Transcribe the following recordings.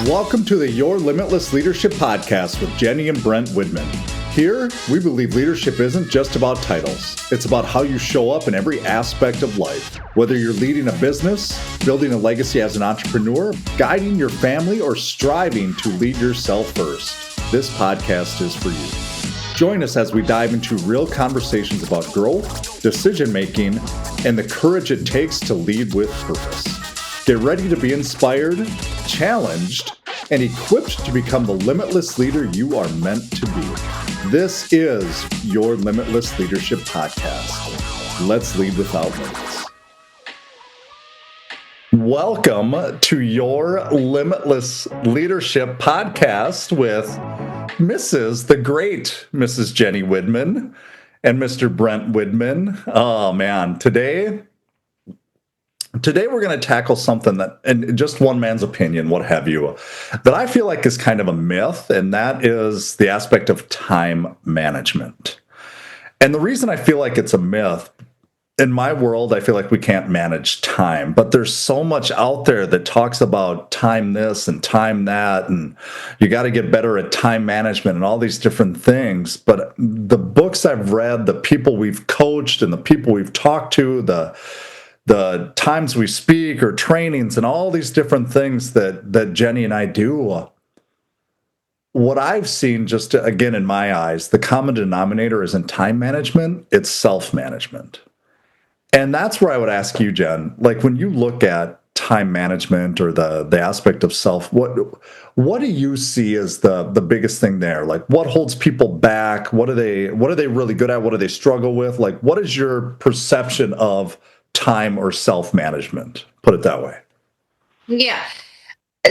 Welcome to the Your Limitless Leadership Podcast with Jenny and Brent Widman. Here, we believe leadership isn't just about titles. It's about how you show up in every aspect of life. Whether you're leading a business, building a legacy as an entrepreneur, guiding your family, or striving to lead yourself first, this podcast is for you. Join us as we dive into real conversations about growth, decision-making, and the courage it takes to lead with purpose. Get ready to be inspired, challenged, and equipped to become the limitless leader you are meant to be. This is Your Limitless Leadership Podcast. Let's lead without limits. Welcome to Your Limitless Leadership Podcast with the great Mrs. Jenny Widman and Mr. Brent Widman. Oh man, Today we're going to tackle something that, in just one man's opinion, what have you, that I feel like is kind of a myth, and that is the aspect of time management. And the reason I feel like it's a myth, in my world, I feel like we can't manage time, but there's so much out there that talks about time this and time that, and you got to get better at time management and all these different things. But the books I've read, the people we've coached and the people we've talked to, the times we speak or trainings and all these different things that Jenny and I do, what I've seen, just again in my eyes, the common denominator isn't time management, it's self-management. And that's where I would ask you, Jen, like when you look at time management or the aspect of self, what do you see as the biggest thing there? Like what holds people back? What are they really good at? What do they struggle with? Like what is your perception of time or self-management? Put it that way. Yeah.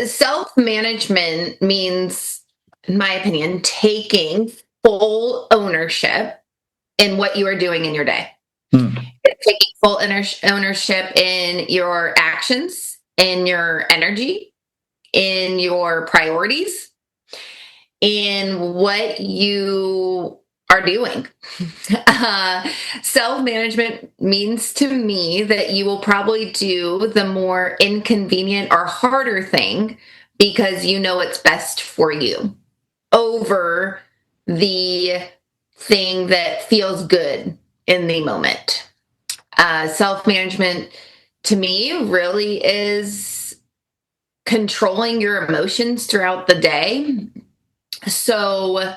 Self-management means, in my opinion, taking full ownership in what you are doing in your day. It's taking full ownership in your actions, in your energy, in your priorities, in what you are doing. Self-management means to me that you will probably do the more inconvenient or harder thing because you know it's best for you over the thing that feels good in the moment. Self-management to me really is controlling your emotions throughout the day so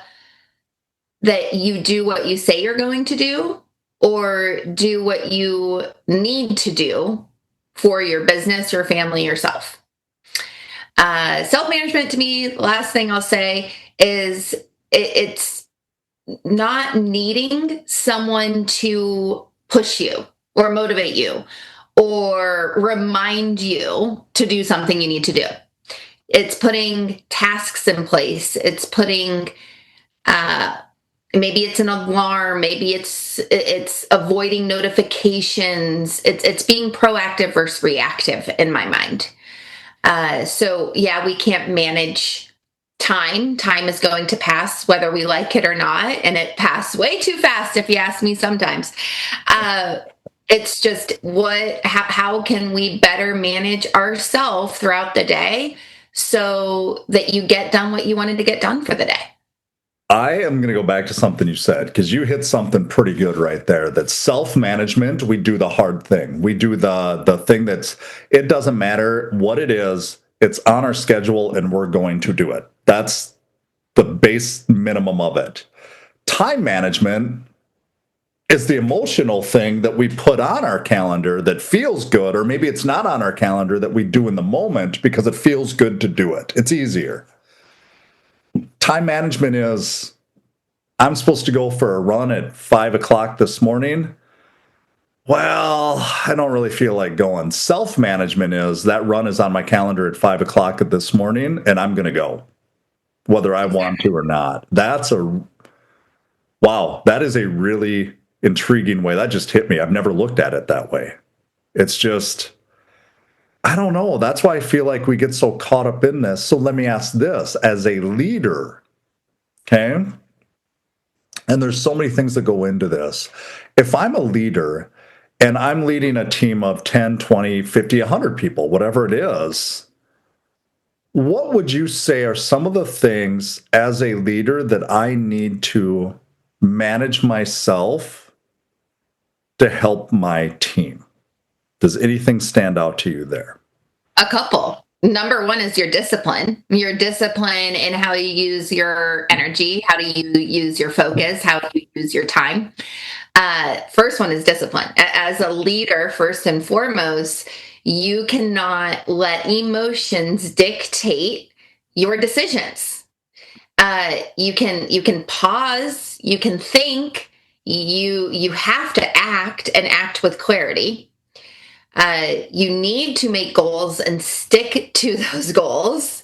that you do what you say you're going to do or do what you need to do for your business, your family, yourself. Self-management to me, the last thing I'll say is it's not needing someone to push you or motivate you or remind you to do something you need to do. It's putting tasks in place. It's putting maybe it's an alarm. Maybe it's avoiding notifications. It's being proactive versus reactive in my mind. So yeah, we can't manage time. Time is going to pass whether we like it or not, and it passes way too fast if you ask me sometimes. It's just how can we better manage ourselves throughout the day so that you get done what you wanted to get done for the day. I am going to go back to something you said, because you hit something pretty good right there. That self-management, we do the hard thing. We do the thing it doesn't matter what it is. It's on our schedule and we're going to do it. That's the base minimum of it. Time management is the emotional thing that we put on our calendar that feels good, or maybe it's not on our calendar that we do in the moment because it feels good to do it. It's easier. Time management is, I'm supposed to go for a run at 5:00 this morning. Well, I don't really feel like going. Self-management is that run is on my calendar at 5:00 this morning, and I'm going to go, whether I want to or not. That is a really intriguing way. That just hit me. I've never looked at it that way. It's just, I don't know. That's why I feel like we get so caught up in this. So let me ask this, as a leader, okay? And there's so many things that go into this. If I'm a leader and I'm leading a team of 10, 20, 50, 100 people, whatever it is, What would you say are some of the things as a leader that I need to manage myself to help my team? Does anything stand out to you there? A couple. Number one is your discipline in how you use your energy, how do you use your focus, how do you use your time. First one is discipline. As a leader, first and foremost, you cannot let emotions dictate your decisions. You can pause, you can think, you have to act and act with clarity. You need to make goals and stick to those goals.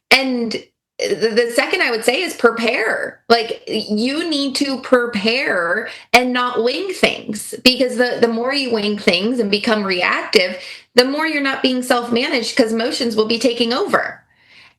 And the second I would say is prepare. Like, you need to prepare and not wing things, because the more you wing things and become reactive, the more you're not being self-managed, because emotions will be taking over.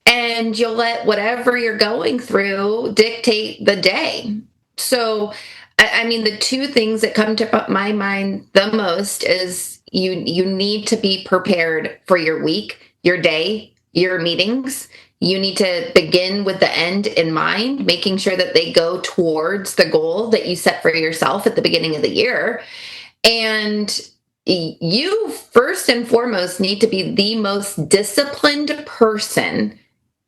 And you'll let whatever you're going through dictate the day. So, I mean, the two things that come to my mind the most is you need to be prepared for your week, your day, your meetings. You need to begin with the end in mind, making sure that they go towards the goal that you set for yourself at the beginning of the year. And you, first and foremost, need to be the most disciplined person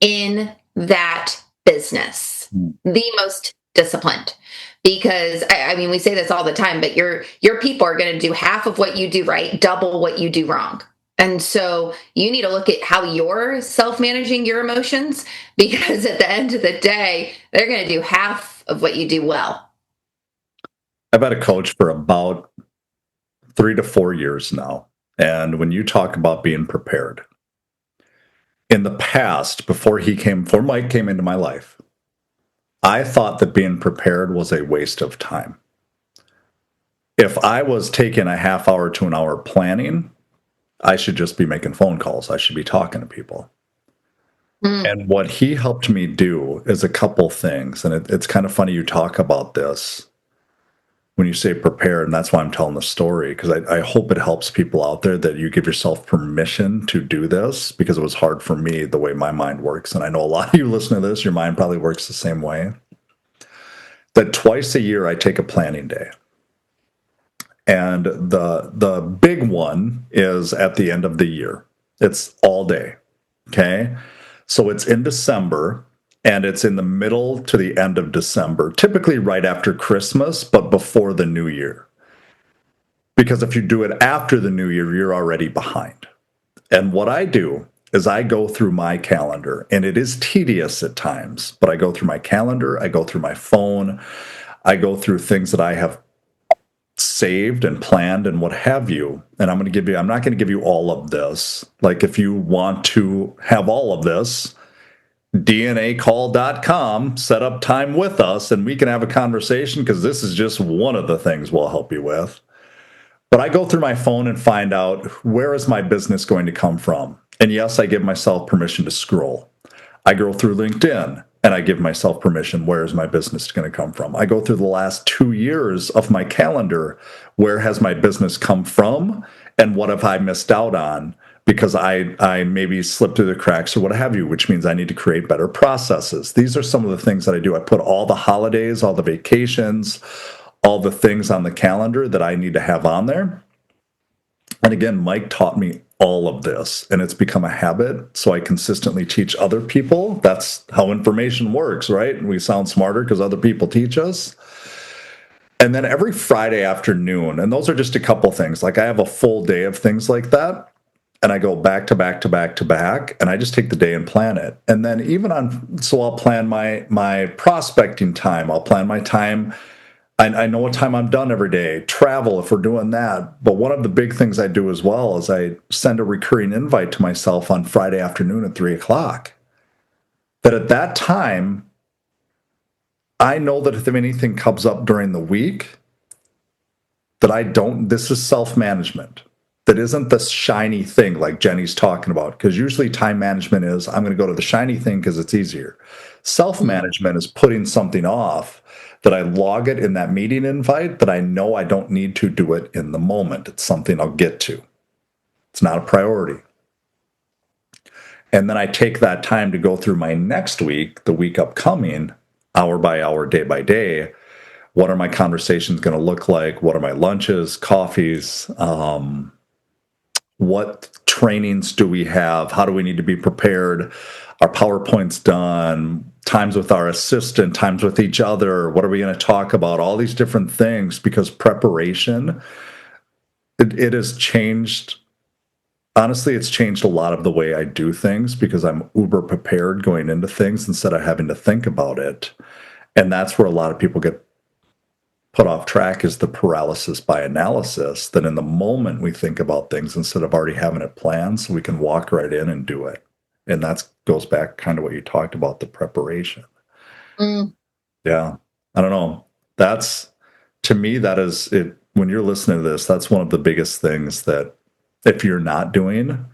in that business, the most disciplined. Because I mean, we say this all the time, but your people are going to do half of what you do right, double what you do wrong. And so you need to look at how you're self-managing your emotions, because at the end of the day, they're going to do half of what you do well. I've had a coach for about 3 to 4 years now. And when you talk about being prepared, in the past, before Mike came into my life, I thought that being prepared was a waste of time. If I was taking a half hour to an hour planning, I should just be making phone calls. I should be talking to people. And what he helped me do is a couple things. And it's kind of funny you talk about this when you say prepared, and that's why I'm telling the story, because I hope it helps people out there, that you give yourself permission to do this, because it was hard for me the way my mind works. And I know a lot of you listening to this, your mind probably works the same way. That twice a year I take a planning day. And the big one is at the end of the year. It's all day. Okay. So it's in December, and it's in the middle to the end of December, typically right after Christmas, but before the new year. Because if you do it after the new year, you're already behind. And what I do is I go through my calendar, and it is tedious at times, but I go through my calendar, I go through my phone, I go through things that I have saved and planned and what have you. And I'm not going to give you all of this. Like, if you want to have all of this, DNAcall.com, set up time with us, and we can have a conversation, because this is just one of the things we'll help you with. But I go through my phone and find out, where is my business going to come from? And yes, I give myself permission to scroll. I go through LinkedIn and I give myself permission. Where is my business going to come from? I go through the last 2 years of my calendar. Where has my business come from? And what have I missed out on? Because I maybe slipped through the cracks or what have you, which means I need to create better processes. These are some of the things that I do. I put all the holidays, all the vacations, all the things on the calendar that I need to have on there. And again, Mike taught me all of this, and it's become a habit. So I consistently teach other people. That's how information works, right? We sound smarter because other people teach us. And then every Friday afternoon, and those are just a couple things. Like, I have a full day of things like that. And I go back to back to back to back, and I just take the day and plan it. And then so I'll plan my prospecting time. I'll plan my time. I know what time I'm done every day. Travel, if we're doing that. But one of the big things I do as well is I send a recurring invite to myself on Friday afternoon at 3:00. That at that time, I know that if anything comes up during the week, this is self-management. That isn't the shiny thing like Jenny's talking about. Because usually time management is, I'm going to go to the shiny thing because it's easier. Self-management is putting something off, that I log it in that meeting invite, that I know I don't need to do it in the moment. It's something I'll get to. It's not a priority. And then I take that time to go through my next week, the week upcoming, hour by hour, day by day. What are my conversations going to look like? What are my lunches, coffees? What trainings do we have? How do we need to be prepared? Our PowerPoint's done, times with our assistant, times with each other. What are we going to talk about? All these different things, because preparation, it has changed. Honestly, it's changed a lot of the way I do things because I'm uber prepared going into things instead of having to think about it. And that's where a lot of people get put off track, is the paralysis by analysis, that in the moment we think about things instead of already having it planned so we can walk right in and do it. And that goes back kind of what you talked about, the preparation. Mm. Yeah. I don't know. That's, to me, that is it. When you're listening to this, that's one of the biggest things that if you're not doing,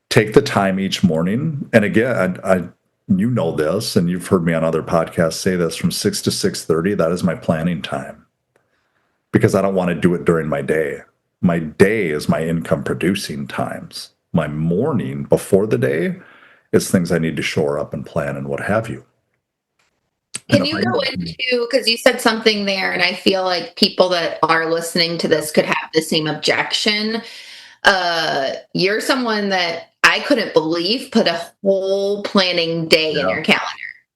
take the time each morning. And again, I you know this, and you've heard me on other podcasts say this, from 6 to 6:30, that is my planning time, because I don't want to do it during my day. My day is my income producing times. My morning before the day is things I need to shore up and plan and what have you. And Can if you I go into, because you said something there, and I feel like people that are listening to this could have the same objection. You're someone that I couldn't believe put a whole planning day in yeah, your calendar.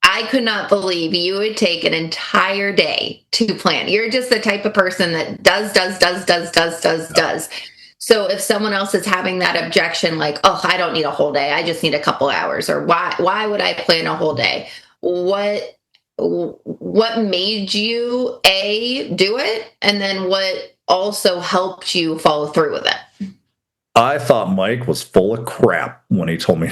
I could not believe you would take an entire day to plan. You're just the type of person that yeah. does. So if someone else is having that objection, like, oh, I don't need a whole day, I just need a couple hours, or why would I plan a whole day? What made you do it, and then what also helped you follow through with it? I thought Mike was full of crap when he told me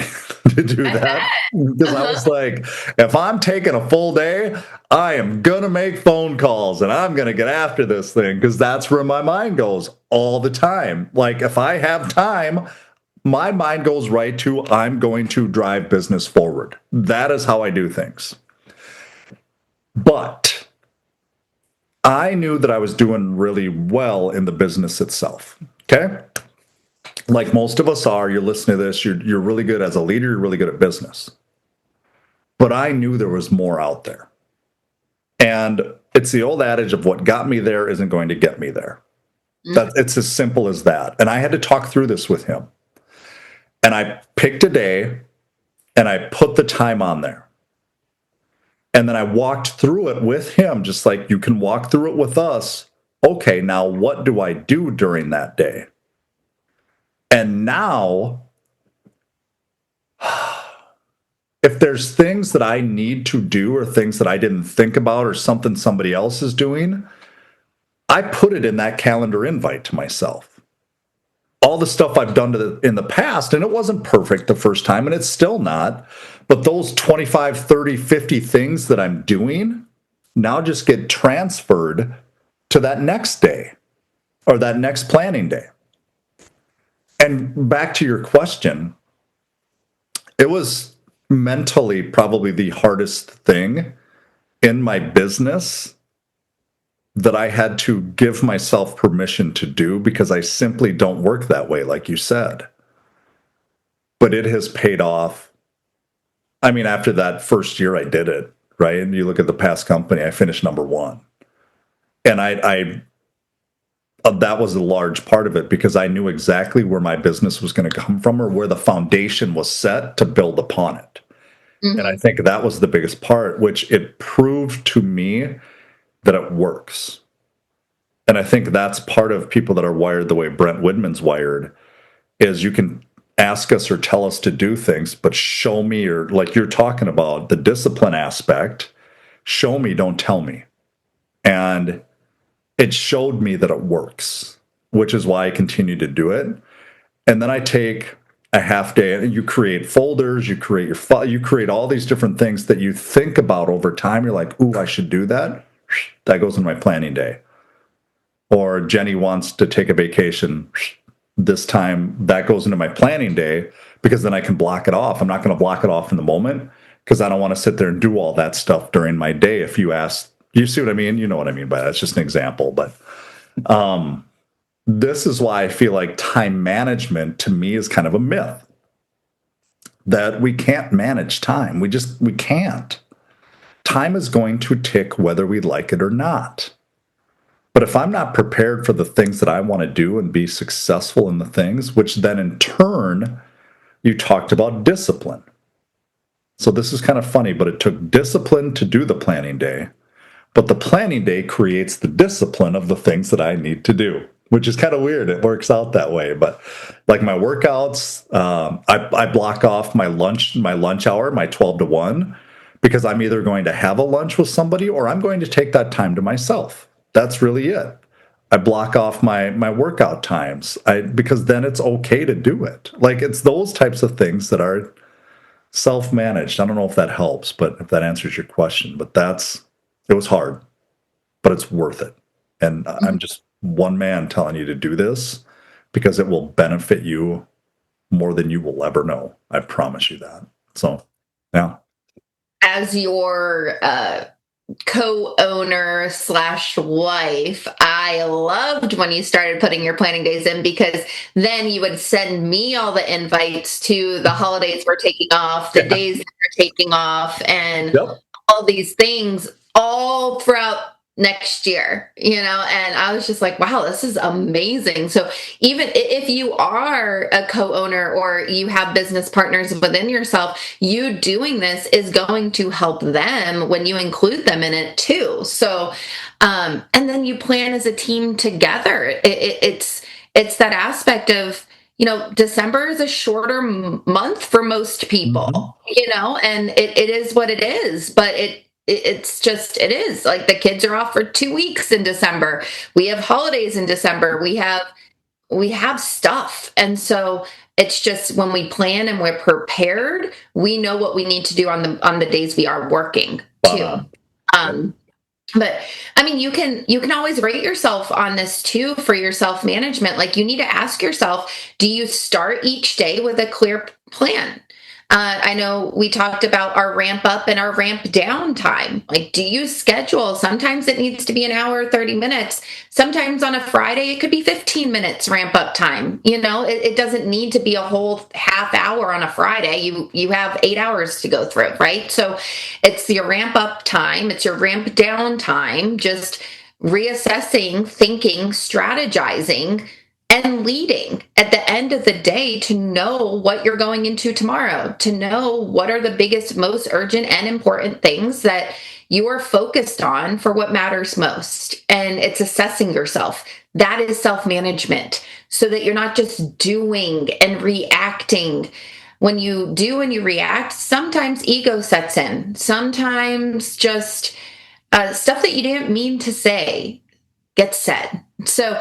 to do I bet. that, because I was Uh-huh. like, if I'm taking a full day, I am going to make phone calls and I'm going to get after this thing, because that's where my mind goes all the time. Like, if I have time, my mind goes right to, I'm going to drive business forward. That is how I do things. But I knew that I was doing really well in the business itself. Okay. Like most of us are, you're listening to this, you're really good as a leader, you're really good at business. But I knew there was more out there. And it's the old adage of what got me there isn't going to get me there. That it's as simple as that. And I had to talk through this with him. And I picked a day and I put the time on there. And then I walked through it with him, just like you can walk through it with us. Okay, now what do I do during that day? And now, if there's things that I need to do or things that I didn't think about or something somebody else is doing, I put it in that calendar invite to myself. All the stuff I've done in the past, and it wasn't perfect the first time, and it's still not, but those 25, 30, 50 things that I'm doing now just get transferred to that next day or that next planning day. And back to your question, it was mentally probably the hardest thing in my business that I had to give myself permission to do, because I simply don't work that way, like you said. But it has paid off. I mean, after that first year I did it, right? And you look at the past company, I finished number one. And I that was a large part of it, because I knew exactly where my business was going to come from, or where the foundation was set to build upon it. And I Mm-hmm. think that was the biggest part, which it proved to me that it works. And I think that's part of people that are wired the way Brent Widman's wired, is you can ask us or tell us to do things, but show me, or like you're talking about the discipline aspect, show me, don't tell me. And it showed me that it works, which is why I continue to do it. And then I take a half day and you create folders, you create your file, you create all these different things that you think about over time. You're like, ooh, I should do that. That goes in my planning day. Or Jenny wants to take a vacation this time, that goes into my planning day, because then I can block it off. I'm not going to block it off in the moment, because I don't want to sit there and do all that stuff during my day. If you ask, you see what I mean? You know what I mean by that. It's just an example. But this is why I feel like time management to me is kind of a myth, that we can't manage time. We can't. Time is going to tick whether we like it or not. But if I'm not prepared for the things that I want to do and be successful in the things, which then in turn, you talked about discipline. So this is kind of funny, but it took discipline to do the planning day. But the planning day creates the discipline of the things that I need to do, which is kind of weird. It works out that way. But like my workouts, I block off my lunch hour, my 12 to 1, because I'm either going to have a lunch with somebody or I'm going to take that time to myself. That's really it. I block off my workout times because then it's okay to do it. Like it's those types of things that are self-managed. I don't know if that helps, but if that answers your question, but it was hard, but it's worth it. And I'm just one man telling you to do this because it will benefit you more than you will ever know. I promise you that. So, yeah. As your co-owner / wife, I loved when you started putting your planning days in, because then you would send me all the invites to the holidays we're taking off, the days that we're taking off, and all these things all throughout next year, and I was just like, wow, this is amazing. So even if you are a co-owner or you have business partners within yourself, you doing this is going to help them when you include them in it too. So and then you plan as a team together. It's that aspect of, December is a shorter month for most people, and it is what it is, but it is like the kids are off for 2 weeks in December. We have holidays in December. We have stuff. And so it's just when we plan and we're prepared, we know what we need to do on the days we are working too. But I mean, you can always rate yourself on this too for your self-management. Like you need to ask yourself, do you start each day with a clear plan? I know we talked about our ramp up and our ramp down time. Like, do you schedule? Sometimes it needs to be an hour, 30 minutes. Sometimes on a Friday, it could be 15 minutes ramp up time. It doesn't need to be a whole half hour on a Friday. You have 8 hours to go through, right? So it's your ramp up time. It's your ramp down time. Just reassessing, thinking, strategizing, and leading at the end of the day to know what you're going into tomorrow, to know what are the biggest, most urgent and important things that you are focused on for what matters most. And it's assessing yourself. That is self-management, so that you're not just doing and reacting. When you do and you react, sometimes ego sets in. Sometimes just stuff that you didn't mean to say gets said. So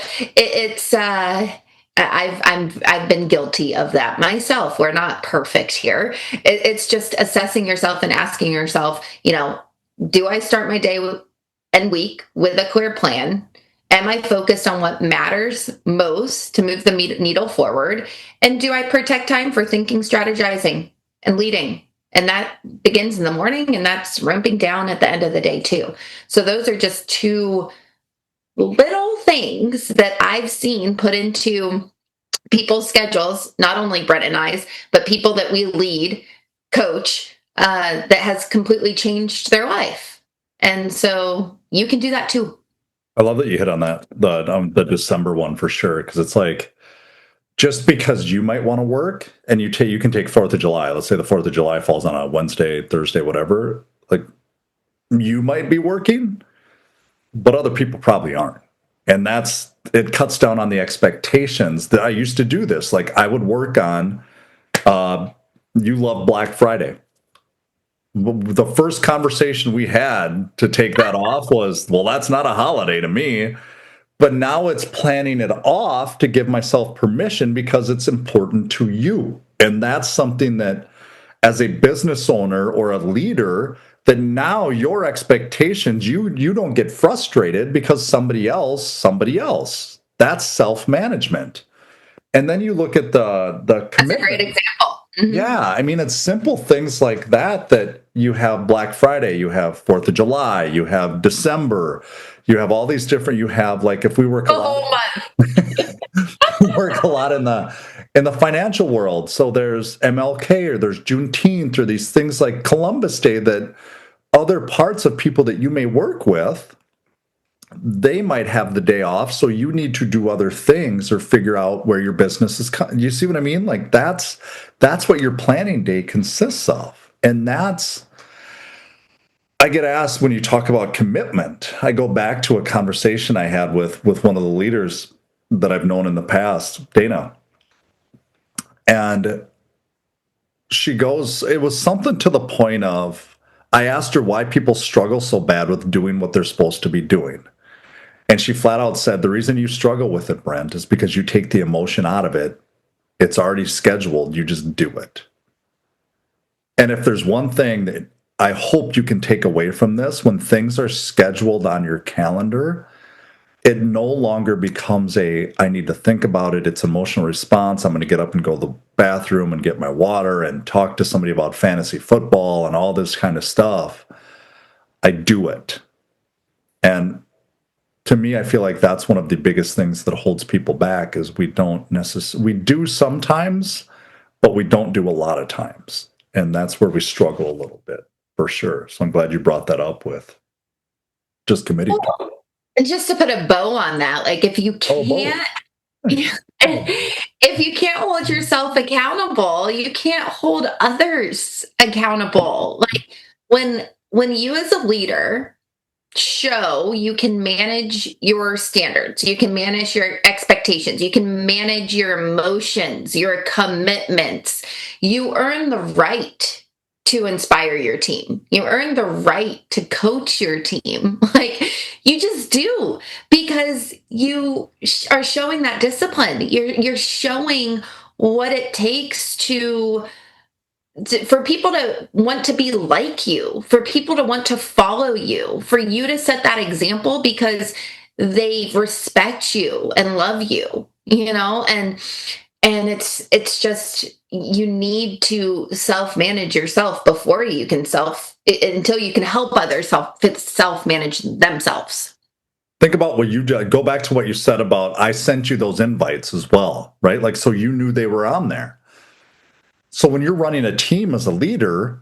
I've been guilty of that myself. We're not perfect here. It's just assessing yourself and asking yourself, do I start my day and week with a clear plan? Am I focused on what matters most to move the needle forward? And do I protect time for thinking, strategizing, and leading? And that begins in the morning, and that's ramping down at the end of the day too. So those are just two little things that I've seen put into people's schedules, not only Brent and I's, but people that we lead, coach, that has completely changed their life. And so you can do that too. I love that you hit on that, the December one for sure, because it's like, just because you might want to work and you can take 4th of July, let's say the 4th of July falls on a Wednesday, Thursday, whatever, like you might be working, but other people probably aren't. And it cuts down on the expectations that I used to do this. Like I would work on, you love Black Friday. The first conversation we had to take that off was, well, that's not a holiday to me. But now it's planning it off to give myself permission because it's important to you. And that's something that as a business owner or a leader, that now your expectations, you don't get frustrated because somebody else. That's self-management. And then you look at the commitment. That's a great example. Mm-hmm. Yeah, I mean, it's simple things like that you have Black Friday, you have 4th of July, you have December, you have all these different, you have like if we work the whole month. work a lot in the financial world. So there's MLK or there's Juneteenth or these things like Columbus Day that other parts of people that you may work with, they might have the day off, so you need to do other things or figure out where your business is. You see what I mean? Like that's what your planning day consists of, and that's. I get asked when you talk about commitment. I go back to a conversation I had with one of the leaders that I've known in the past, Dana, and she goes. It was something to the point of I asked her why people struggle so bad with doing what they're supposed to be doing. And she flat out said, the reason you struggle with it, Brent, is because you take the emotion out of it. It's already scheduled. You just do it. And if there's one thing that I hope you can take away from this, when things are scheduled on your calendar, it no longer becomes I need to think about it. It's emotional response. I'm going to get up and go to the bathroom and get my water and talk to somebody about fantasy football and all this kind of stuff. I do it. And to me, I feel like that's one of the biggest things that holds people back is we do sometimes, but we don't do a lot of times. And that's where we struggle a little bit, for sure. So I'm glad you brought that up with just committing to it. And just to put a bow on that, like if you can't, if you can't hold yourself accountable, you can't hold others accountable. Like when you as a leader show you can manage your standards, you can manage your expectations, you can manage your emotions, your commitments, you earn the right to inspire your team. You earn the right to coach your team. Like you just do, because you are showing that discipline. You're showing what it takes for people to want to be like you, for people to want to follow you, for you to set that example because they respect you and love you, and it's just, you need to self-manage yourself before you can until you can help others self-manage themselves. Think about what you did. Go back to what you said about I sent you those invites as well, right? Like, so you knew they were on there. So when you're running a team as a leader,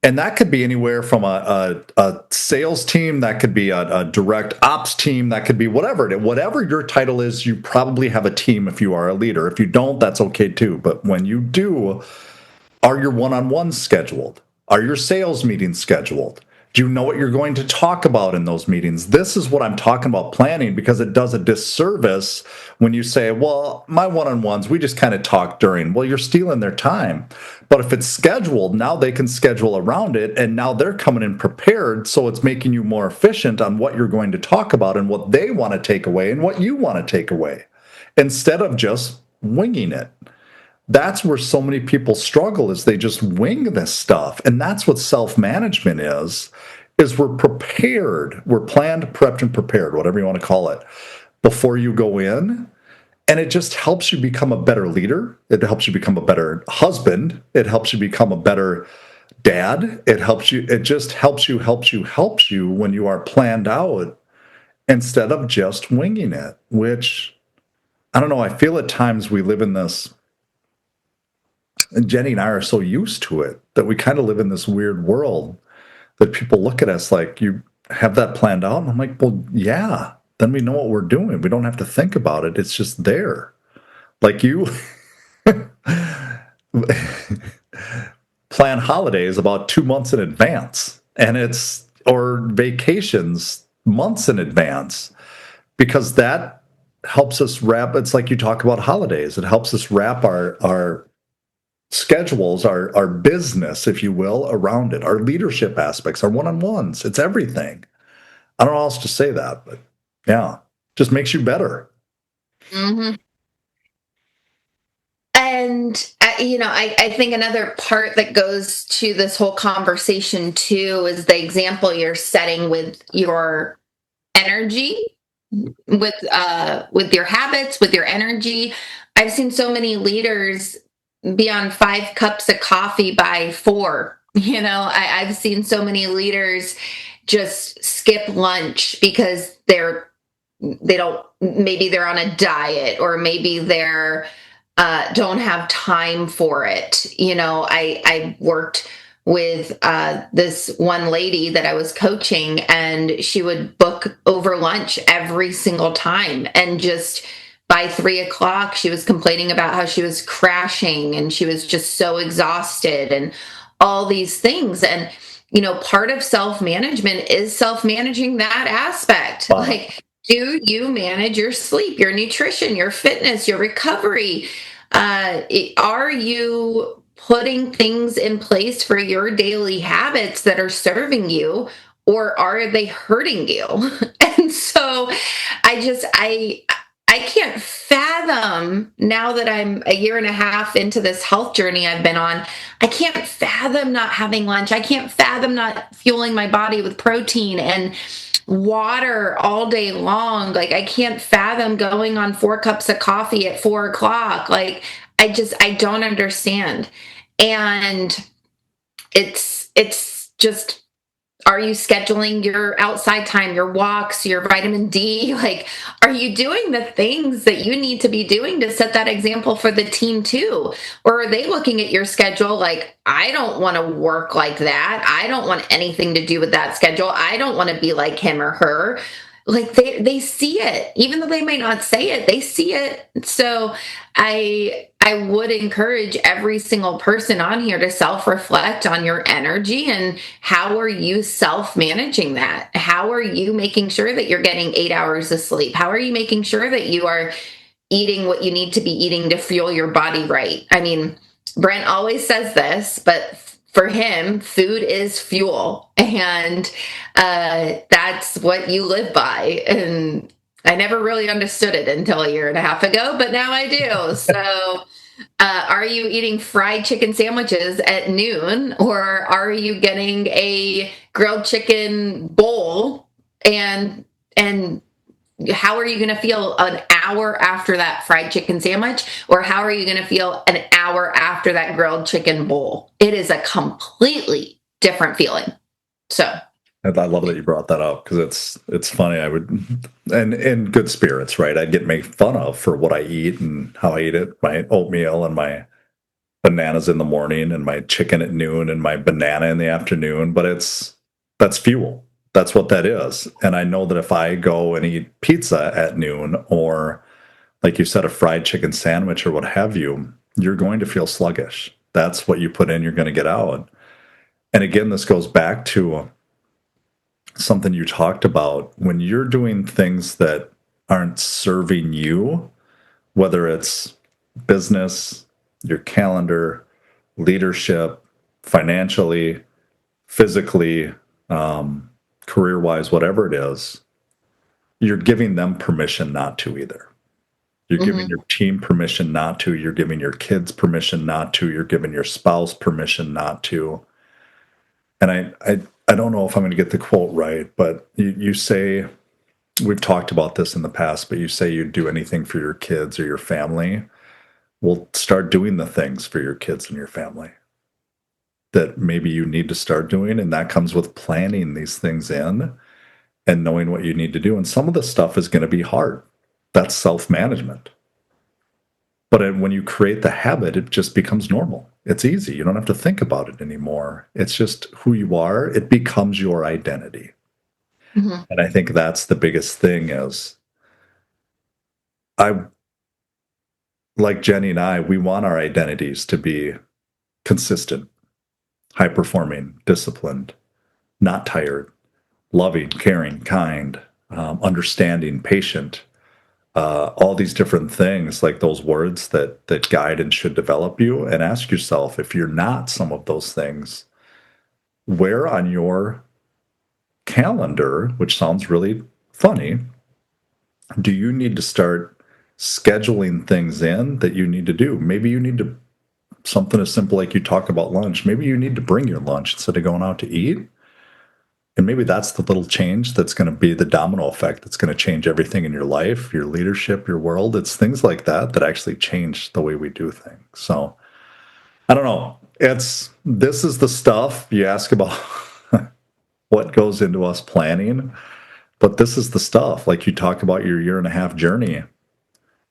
and that could be anywhere from a sales team, that could be a direct ops team, that could be whatever your title is, you probably have a team if you are a leader. If you don't, that's okay too. But when you do, are your one-on-ones scheduled? Are your sales meetings scheduled? Do you know what you're going to talk about in those meetings? This is what I'm talking about planning, because it does a disservice when you say, well, my one-on-ones, we just kind of talk during. Well, you're stealing their time. But if it's scheduled, now they can schedule around it, and now they're coming in prepared, so it's making you more efficient on what you're going to talk about and what they want to take away and what you want to take away, instead of just winging it. That's where so many people struggle, is they just wing this stuff. And that's what self-management is we're prepared. We're planned, prepped, and prepared, whatever you want to call it, before you go in. And it just helps you become a better leader. It helps you become a better husband. It helps you become a better dad. It just helps you when you are planned out instead of just winging it, which, I don't know, I feel at times we live in this, and Jenny and I are so used to it that we kind of live in this weird world that people look at us like, you have that planned out? And I'm like, well, yeah, then we know what we're doing. We don't have to think about it. It's just there. Like you plan holidays about 2 months in advance, or vacations months in advance, because that helps us wrap. It's like you talk about holidays. It helps us wrap our schedules, our business, if you will, around it, our leadership aspects, our one-on-ones. It's everything. I don't know how else to say that, but yeah, just makes you better. Mm-hmm. And, I think another part that goes to this whole conversation too is the example you're setting with your energy, with your habits, with your energy. I've seen so many leaders be on 5 cups of coffee by 4. I've seen so many leaders just skip lunch because they're maybe they're on a diet, or maybe they're don't have time for it. I worked with this one lady that I was coaching, and she would book over lunch every single time. And just by 3 o'clock, she was complaining about how she was crashing and she was just so exhausted and all these things. And, part of self management is self managing that aspect. Wow. Like, do you manage your sleep, your nutrition, your fitness, your recovery? Are you putting things in place for your daily habits that are serving you, or are they hurting you? And so I can't fathom, now that I'm a year and a half into this health journey I've been on, I can't fathom not having lunch. I can't fathom not fueling my body with protein and water all day long. Like, I can't fathom going on 4 cups of coffee at 4 o'clock. Like, I don't understand. And it's just, are you scheduling your outside time, your walks, your vitamin D? Like, are you doing the things that you need to be doing to set that example for the team too? Or are they looking at your schedule like, I don't want to work like that. I don't want anything to do with that schedule. I don't want to be like him or her. Like, they see it, even though they may not say it, they see it. So I would encourage every single person on here to self-reflect on your energy, and how are you self-managing that? How are you making sure that you're getting 8 hours of sleep? How are you making sure that you are eating what you need to be eating to fuel your body right? I mean, Brent always says this, but for him, food is fuel, and that's what you live by. And I never really understood it until a year and a half ago, but now I do. So, are you eating fried chicken sandwiches at noon, or are you getting a grilled chicken bowl? And how are you going to feel an hour after that fried chicken sandwich, or how are you going to feel an hour after that grilled chicken bowl? It is a completely different feeling. So, And I love that you brought that up, because it's funny. I would, and in good spirits, right? I'd get made fun of for what I eat and how I eat it. My oatmeal and my bananas in the morning, and my chicken at noon, and my banana in the afternoon. But that's fuel. That's what that is. And I know that if I go and eat pizza at noon, or like you said, a fried chicken sandwich or what have you, you're going to feel sluggish. That's what you put in, you're going to get out. And again, this goes back to something you talked about. When you're doing things that aren't serving you, whether it's business, your calendar, leadership, financially, physically, career wise, whatever it is, you're giving them permission not to either. You're giving your team permission not to. You're giving your kids permission not to. You're giving your spouse permission not to. And I don't know if I'm going to get the quote right, but you say, we've talked about this in the past, but you say you'd do anything for your kids or your family. Well, start doing the things for your kids and your family that maybe you need to start doing. And that comes with planning these things in and knowing what you need to do. And some of the stuff is going to be hard. That's self-management. But when you create the habit, it just becomes normal. It's easy. You don't have to think about it anymore. It's just who you are. It becomes your identity. mm-hmm. And I think that's the biggest thing is, like Jenny and I, we want our identities to be consistent, high performing, disciplined, not tired, loving, caring, kind, understanding, patient, all these different things, like those words that guide and should develop you. And ask yourself, if you're not some of those things, where on your calendar, which sounds really funny, do you need to start scheduling things in that you need to do? Maybe you need to, something as simple like you talk about lunch, maybe you need to bring your lunch instead of going out to eat. And maybe that's the little change that's going to be the domino effect that's going to change everything in your life, your leadership, your world. It's things like that that actually change the way we do things. So I don't know. This is the stuff you ask about what goes into us planning. But this is the stuff, like you talk about your year and a half journey.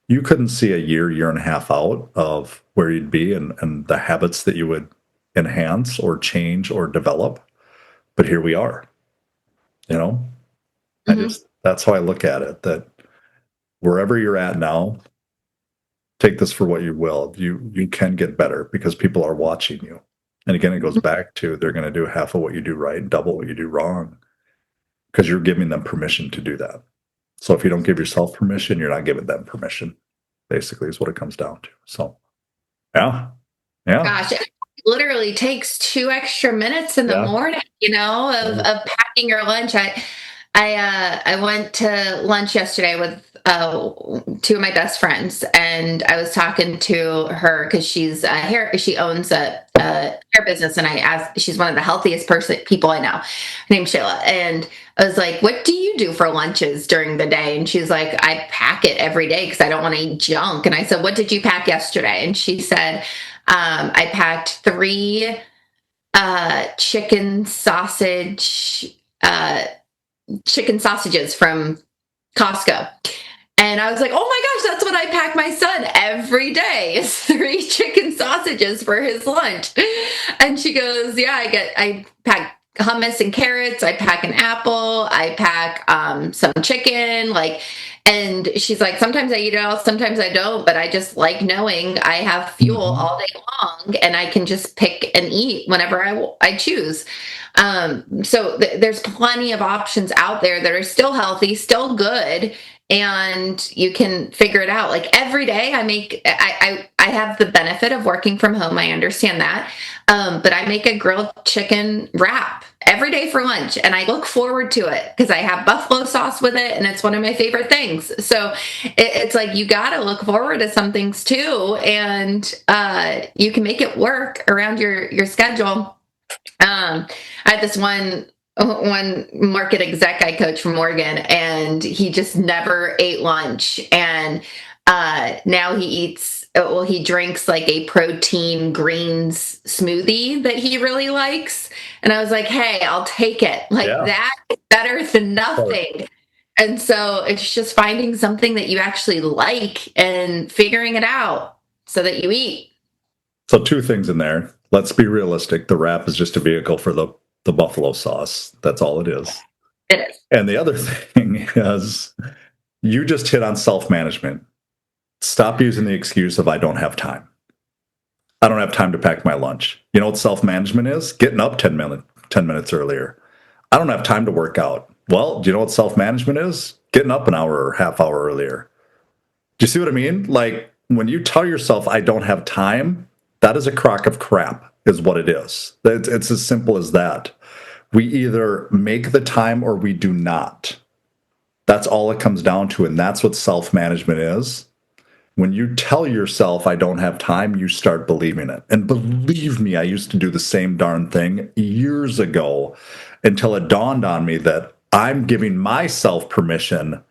You couldn't see a year and a half out of where you'd be and the habits that you would enhance or change or develop. But here we are, you know? That's how I look at it, that wherever you're at now, take this for what you will. You can get better because people are watching you. And again, it goes back to they're going to do half of what you do right, double what you do wrong, because you're giving them permission to do that. So if you don't give yourself permission, you're not giving them permission, basically, is what it comes down to. So, yeah. Gosh, it literally takes 2 extra minutes in the Yeah. morning, of packing your lunch. I went to lunch yesterday with two of my best friends, and I was talking to her because she owns a hair business, and I asked, she's one of the healthiest people I know. Her name's Shayla, and I was like, "What do you do for lunches during the day?" And she's like, "I pack it every day because I don't want to eat junk." And I said, "What did you pack yesterday?" And she said, "I packed 3 chicken sausages from Costco." And I was like, "Oh my gosh, that's what I pack my son every day, is 3 chicken sausages for his lunch." And she goes, "Yeah, I pack hummus and carrots. I pack an apple. I pack some chicken." And she's like, "Sometimes I eat it all, sometimes I don't, but I just like knowing I have fuel all day long and I can just pick and eat whenever I choose." So there's plenty of options out there that are still healthy, still good, and you can figure it out. Like every day I have the benefit of working from home. I understand that. But I make a grilled chicken wrap every day for lunch, and I look forward to it because I have buffalo sauce with it, and it's one of my favorite things. So it's like you got to look forward to some things too, and you can make it work around your schedule. I had this one market exec I coach from Oregon, and he just never ate lunch. And now he drinks like a protein greens smoothie that he really likes. And I was like, "Hey, I'll take it. Like that is better than nothing." And so it's just finding something that you actually like and figuring it out so that you eat. So 2 things in there. Let's be realistic. The wrap is just a vehicle for the buffalo sauce. That's all it is. It is. And the other thing is you just hit on self-management. Stop using the excuse of I don't have time. I don't have time to pack my lunch. You know what self-management is? Getting up 10 minutes earlier. I don't have time to work out. Well, do you know what self-management is? Getting up an hour or half hour earlier. Do you see what I mean? Like when you tell yourself I don't have time, that is a crock of crap, is what it is. It's as simple as that. We either make the time or we do not. That's all it comes down to. And that's what self-management is. When you tell yourself, I don't have time, you start believing it. And believe me, I used to do the same darn thing years ago until it dawned on me that I'm giving myself permission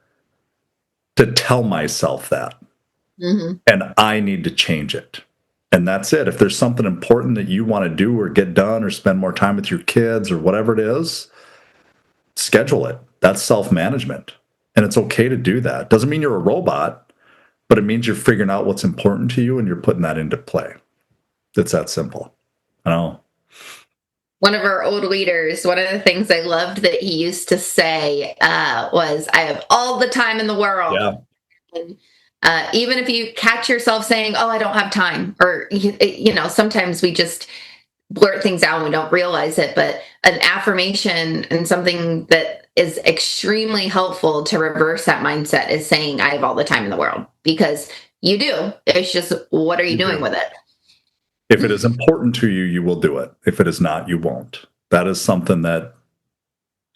to tell myself that. And I need to change it. And that's it. If there's something important that you want to do or get done or spend more time with your kids or whatever it is, schedule it. That's self-management. And it's okay to do that. Doesn't mean you're a robot, but it means you're figuring out what's important to you and you're putting that into play. It's that simple. I know. One of our old leaders, one of the things I loved that he used to say was, "I have all the time in the world." Yeah. And, even if you catch yourself saying, "Oh, I don't have time," or, sometimes we just blurt things out and we don't realize it, but an affirmation and something that is extremely helpful to reverse that mindset is saying, "I have all the time in the world," because you do. It's just, what are you doing with it? If it is important to you, you will do it. If it is not, you won't. That is something that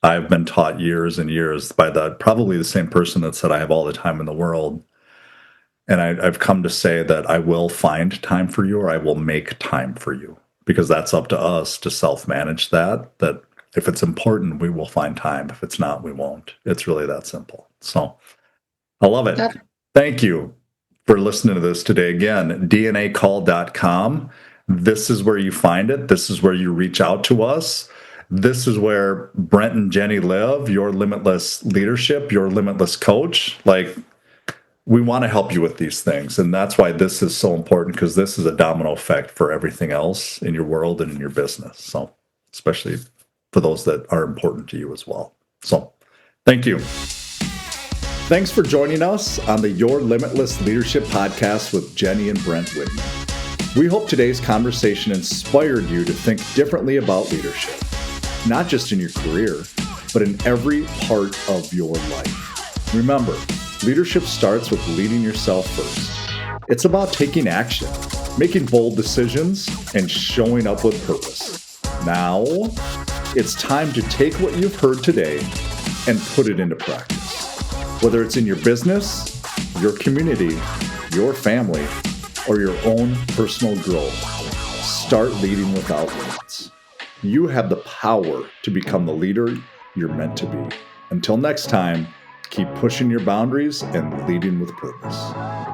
I've been taught years and years by probably the same person that said I have all the time in the world. And I've come to say that I will find time for you or I will make time for you, because that's up to us to self-manage that if it's important, we will find time. If it's not, we won't. It's really that simple. So I love it. Thank you for listening to this today. Again, DNAcall.com. This is where you find it. This is where you reach out to us. this is where Brent and Jenny live, your limitless leadership, your limitless coach. Like, we want to help you with these things. And that's why this is so important, because this is a domino effect for everything else in your world and in your business. So, especially for those that are important to you as well. So, thank you. Thanks for joining us on the Your Limitless Leadership Podcast with Jenny and Brent Widman. We hope today's conversation inspired you to think differently about leadership, not just in your career, but in every part of your life. Remember, leadership starts with leading yourself first. It's about taking action, making bold decisions, and showing up with purpose. Now, it's time to take what you've heard today and put it into practice. Whether it's in your business, your community, your family, or your own personal growth, start leading without limits. You have the power to become the leader you're meant to be. Until next time, keep pushing your boundaries and leading with purpose.